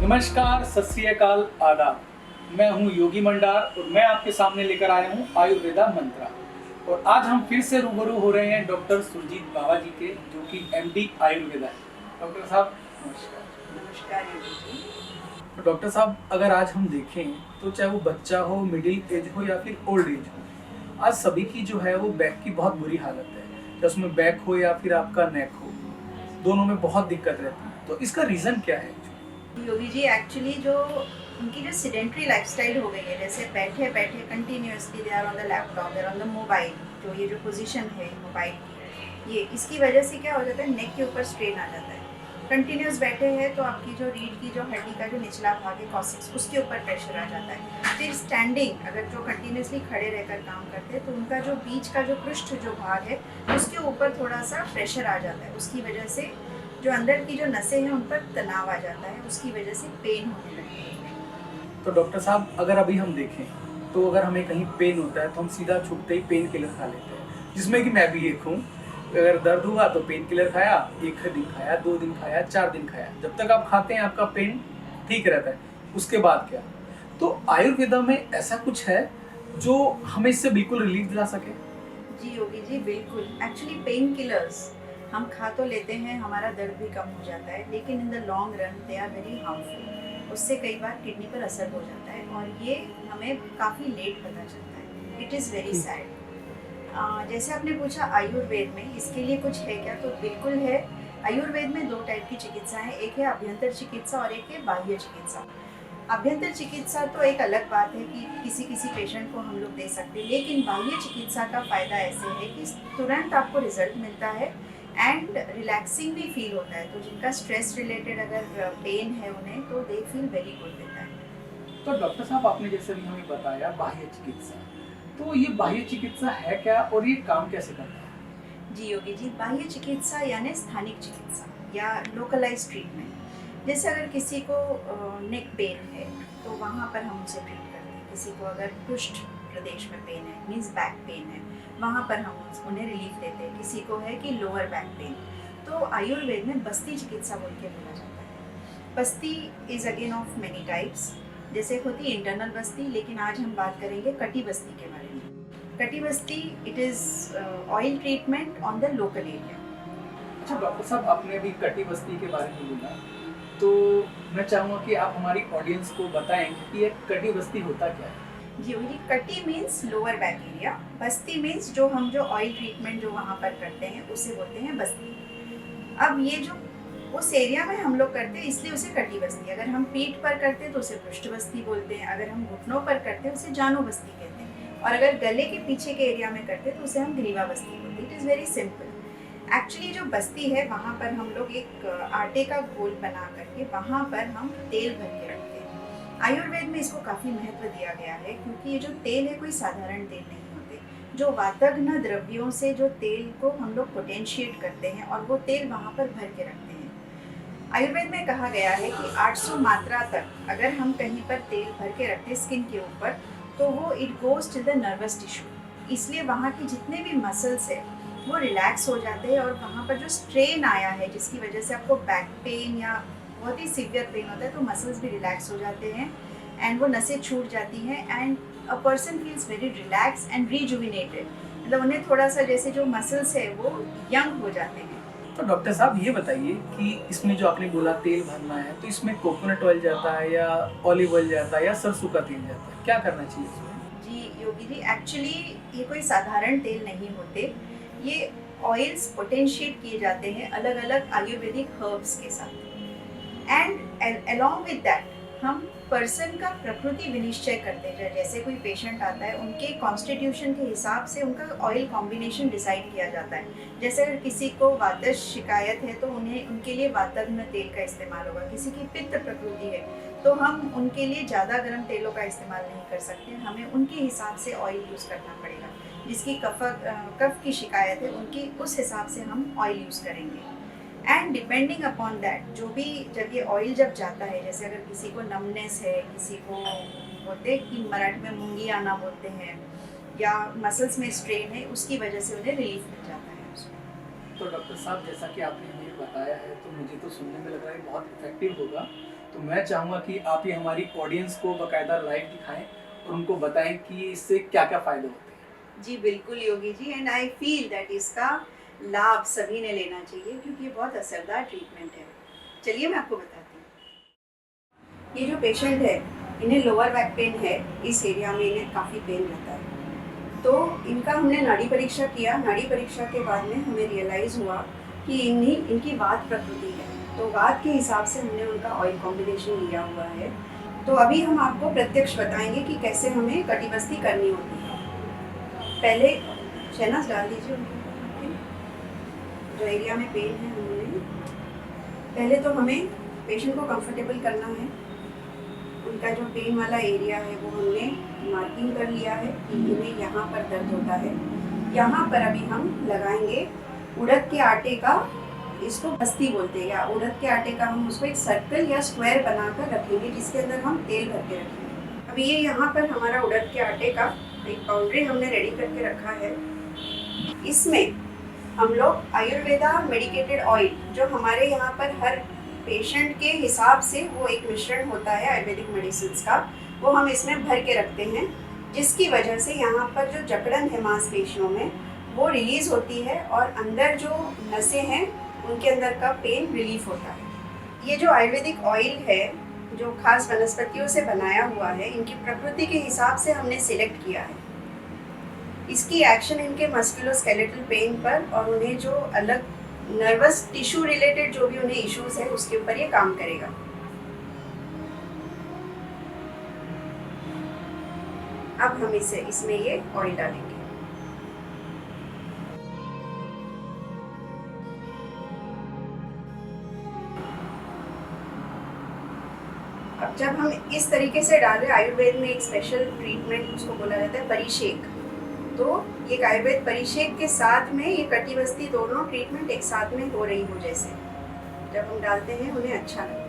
नमस्कार, सत श्री अकाल, आदाब। मैं हूं योगी मंडार और मैं आपके सामने लेकर आया हूं आयुर्वेदा मंत्रा। और आज हम फिर से रूबरू हो रहे हैं डॉक्टर सुरजीत बाबा जी के, जो कि एमडी आयुर्वेदा है। डॉक्टर साहब नमस्कार। नमस्कार योगी जी। तो डॉक्टर साहब, अगर आज हम देखें तो चाहे वो बच्चा हो, मिडिल एज हो या फिर ओल्ड एज हो, आज सभी की जो है वो बैक की बहुत बुरी हालत है। चाहे उसमें बैक हो या फिर आपका नेक हो, दोनों में बहुत दिक्कत रहती है। तो इसका रीज़न क्या है? योगी जी एक्चुअली जो उनकी जो सिडेंट्री लाइफस्टाइल हो गई है, जैसे बैठे बैठे continuously they are on the laptop, they are on the mobile, जो ये जो पोजीशन है मोबाइल की, ये इसकी वजह से क्या हो जाता है, नेक के ऊपर स्ट्रेन आ जाता है। कंटिन्यूस बैठे हैं तो आपकी जो रीढ़ की जो हड्डी का जो निचला भाग है कॉक्सिक्स, उसके ऊपर प्रेशर आ जाता है। फिर स्टैंडिंग, अगर जो कंटिन्यूसली खड़े रहकर काम करते हैं तो उनका जो बीच का जो पृष्ठ जो भाग है उसके ऊपर थोड़ा सा प्रेशर आ जाता है। उसकी वजह से जो अंदर की जो नसें हैं उन पर तनाव आ जाता है, उसकी वजह से पेन होने लगती है। तो डॉक्टर साहब, अगर अभी हम देखें तो अगर हमें कहीं पेन होता है तो हम सीधा छुपते ही पेन किलर खा लेते हैं, जिसमें कि मैं भी एक हूँ। अगर दर्द हुआ तो पेन किलर खाया, 1 दिन खाया, 2 दिन खाया, 4 दिन खाया। जब तक आप खाते हैं आपका पेन ठीक रहता है, उसके बाद क्या? तो आयुर्वेदा में ऐसा कुछ है जो हमें इससे बिल्कुल रिलीफ दिला सके? जी योगी जी, बिल्कुल। एक्चुअली पेन किलर्स हम खा तो लेते हैं, हमारा दर्द भी कम हो जाता है, लेकिन in the long run they are very harmful. उससे कई बार किडनी पर असर हो जाता है और ये हमें काफ़ी लेट पता चलता है। It is very sad. जैसे आपने पूछा आयुर्वेद में इसके लिए कुछ है क्या, तो बिल्कुल है। आयुर्वेद में 2 टाइप की चिकित्सा है, एक है अभ्यंतर चिकित्सा और एक है बाह्य चिकित्सा। अभ्यंतर चिकित्सा तो एक अलग बात है कि किसी किसी पेशेंट को हम लोग दे सकते हैं, लेकिन बाह्य चिकित्सा का फ़ायदा ऐसे है कि तुरंत आपको रिजल्ट मिलता है एंड रिलैक्सिंग भी फील होता है। तो जिनका स्ट्रेस रिलेटेड अगर पेन है उन्हें, तो they feel very good with that. तो डॉक्टर साहब, आपने जैसे अभी हमें बताया बाह्य चिकित्सा, तो ये बाह्य चिकित्सा है क्या और ये काम कैसे करता है? जी योगी जी, बाह्य चिकित्सा यानी स्थानिक चिकित्सा या लोकलाइज ट्रीटमेंट। जैसे अगर किसी को नेक पेन है तो वहाँ पर हम उसे ट्रीट करते हैं। किसी को अगर पृष्ठ प्रदेश में पेन है, मीन्स बैक पेन है, वहाँ पर हम उन्हें रिलीफ देते हैं। किसी को है कि लोअर बैक पेन, तो आयुर्वेद में बस्ती चिकित्सा बोल के बोला जाता है। बस्ती is again of many types. जैसे होती है इंटरनल बस्ती, लेकिन आज हम बात करेंगे कटी बस्ती के बारे में। कटी बस्ती it is oil treatment on the local area. अच्छा डॉक्टर साहब, आपने अभी कटी बस्ती के बारे में बोला, तो मैं चाहूँगा कि आप हमारी ऑडियंस को बताएं कि ये कटी बस्ती होता क्या है? जी वही, कटी मीन्स लोअर बैक एरिया, बस्ती मीन्स जो हम जो ऑयल ट्रीटमेंट जो वहाँ पर करते हैं उसे बोलते हैं बस्ती। अब ये जो उस एरिया में हम लोग करते हैं इसलिए उसे कटी बस्ती। अगर हम पीठ पर करते हैं तो उसे पृष्ठ बस्ती बोलते हैं, अगर हम घुटनों पर करते हैं उसे जानो बस्ती कहते हैं, और अगर गले के पीछे के एरिया में करते हैं तो उसे हम ग्रीवा बस्ती बोलते हैं। It is very simple. Actually जो बस्ती है वहाँ पर हम लोग एक आटे का घोल बना करके वहाँ पर हम तेल भर के रखते हैं। आयुर्वेद में इसको काफ़ी महत्व दिया गया है, क्योंकि ये जो तेल है कोई साधारण तेल नहीं होते। जो वातग्न द्रव्यों से जो तेल को हम लोग पोटेंशिएट करते हैं और वो तेल वहाँ पर भर के रखते हैं। आयुर्वेद में कहा गया है कि 800 मात्रा तक अगर हम कहीं पर तेल भर के रखते हैं स्किन के ऊपर, तो वो it goes to the nervous tissue, इसलिए वहाँ की जितने भी मसल्स है वो रिलैक्स हो जाते हैं। और वहाँ पर जो स्ट्रेन आया है जिसकी वजह से आपको बैक पेन या बहुत ही सीवियर पेन होता है, तो मसल्स भी रिलैक्स हो जाते हैं एंड वो नसें छूट जाती हैं and a person feels very relax and rejuvenated. मतलब उन्हें थोड़ा सा जैसे जो मसल्स है वो यंग हो जाते हैं। तो डॉक्टर साहब, ये बताइए कि इसमें जो आपने बोला तेल भरना है, तो इसमें कोकोनट ऑयल जाता है या ऑलिव ऑयल जाता है या सरसों का तेल जाता है? क्या करना चाहिए इसमें? जी योगी जी, एक्चुअली ये कोई साधारण तेल नहीं होते। ये ऑयल्स पोटेंशिएट किए जाते हैं अलग अलग आयुर्वेदिक हर्ब्स के साथ, एंड अलॉन्ग विद दैट हम पर्सन का प्रकृति विनिश्चय करते हैं। जैसे कोई पेशेंट आता है, उनके कॉन्स्टिट्यूशन के हिसाब से उनका ऑयल कॉम्बिनेशन डिसाइड किया जाता है। जैसे अगर किसी को वातज शिकायत है तो उन्हें उनके लिए वातग्न तेल का इस्तेमाल होगा। किसी की पित्त प्रकृति है तो हम उनके लिए ज़्यादा गर्म तेलों का इस्तेमाल नहीं कर सकते, हमें उनके हिसाब से ऑयल यूज़ करना पड़ेगा। जिसकी कफ की शिकायत है उनकी उस हिसाब से हम ऑयल यूज़ करेंगे। एंड डिपेंडिंग अपॉन दैट, जो भी जब ये ऑयल जब जाता है, जैसे अगर किसी को नमनेस है, किसी को बोलते हैं कि मराठी में मूंगी आना बोलते हैं, या मसल्स में स्ट्रेन है, उसकी वजह से उन्हें रिलीफ मिल जाता है उसमें। तो डॉक्टर साहब, जैसा कि आपने हमें बताया है तो मुझे तो सुनने में लग रहा है बहुत इफेक्टिव होगा। तो मैं चाहूँगा कि आप ये हमारी ऑडियंस को बाकायदा लाइव दिखाएं और उनको बताएं कि इससे क्या क्या फ़ायदे होते हैं। जी बिल्कुल Yogi ji, and I feel that इसका लाभ सभी ने लेना चाहिए क्योंकि ये बहुत असरदार ट्रीटमेंट है। चलिए मैं आपको बताती हूँ। ये जो पेशेंट है, इन्हें लोअर बैक पेन है, इस एरिया में इन्हें काफ़ी पेन रहता है। तो इनका हमने नाड़ी परीक्षा किया। नाड़ी परीक्षा के बाद में हमें रियलाइज़ हुआ कि इनकी वात प्रकृति है, तो वात के हिसाब से हमने उनका ऑयल कॉम्बिनेशन लिया हुआ है। तो अभी हम आपको प्रत्यक्ष बताएंगे कि कैसे हमें कटिबस्ती करनी होती है। पहले शहनाज डाल दीजिए उनके जो एरिया में पेन है। उन्होंने पहले तो हमें पेशेंट को कंफर्टेबल करना है। उनका जो पेन वाला एरिया है वो हमने मार्किंग कर लिया है कि इन्हें यहाँ पर दर्द होता है। यहाँ पर अभी हम लगाएंगे उड़द के आटे का, इसको बस्ती बोलते हैं, या उड़द के आटे का हम उसको एक सर्कल या स्क्वायर बनाकर रखेंगे जिसके अंदर हम तेल भर के रखेंगे। अभी ये यहाँ पर हमारा उड़द के आटे का एक बाउंड्री हमने रेडी करके रखा है। इसमें हम लोग आयुर्वेदा मेडिकेटेड ऑयल, जो हमारे यहाँ पर हर पेशेंट के हिसाब से वो एक मिश्रण होता है आयुर्वेदिक मेडिसिन का, वो हम इसमें भर के रखते हैं, जिसकी वजह से यहाँ पर जो जकड़न है मांसपेशियों में वो रिलीज़ होती है और अंदर जो नसें हैं उनके अंदर का पेन रिलीफ होता है। ये जो आयुर्वेदिक ऑयल है जो खास वनस्पतियों से बनाया हुआ है, इनकी प्रकृति के हिसाब से हमने सिलेक्ट किया है। इसकी एक्शन इनके मस्कुलोस्केलेटल पेन पर और उन्हें जो अलग नर्वस टिश्यू रिलेटेड जो भी उन्हें इश्यूज है उसके ऊपर ये काम करेगा। अब हम इसमें ये ऑयल डालेंगे। अब जब हम इस तरीके से डाल रहे हैं, आयुर्वेद में एक स्पेशल ट्रीटमेंट उसको बोला जाता है परिषेक। तो ये आयुर्वेद परिषेक के साथ में ये कटिबस्ती दोनों ट्रीटमेंट एक साथ में हो रही हो, जैसे जब हम डालते हैं उन्हें अच्छा लगता है।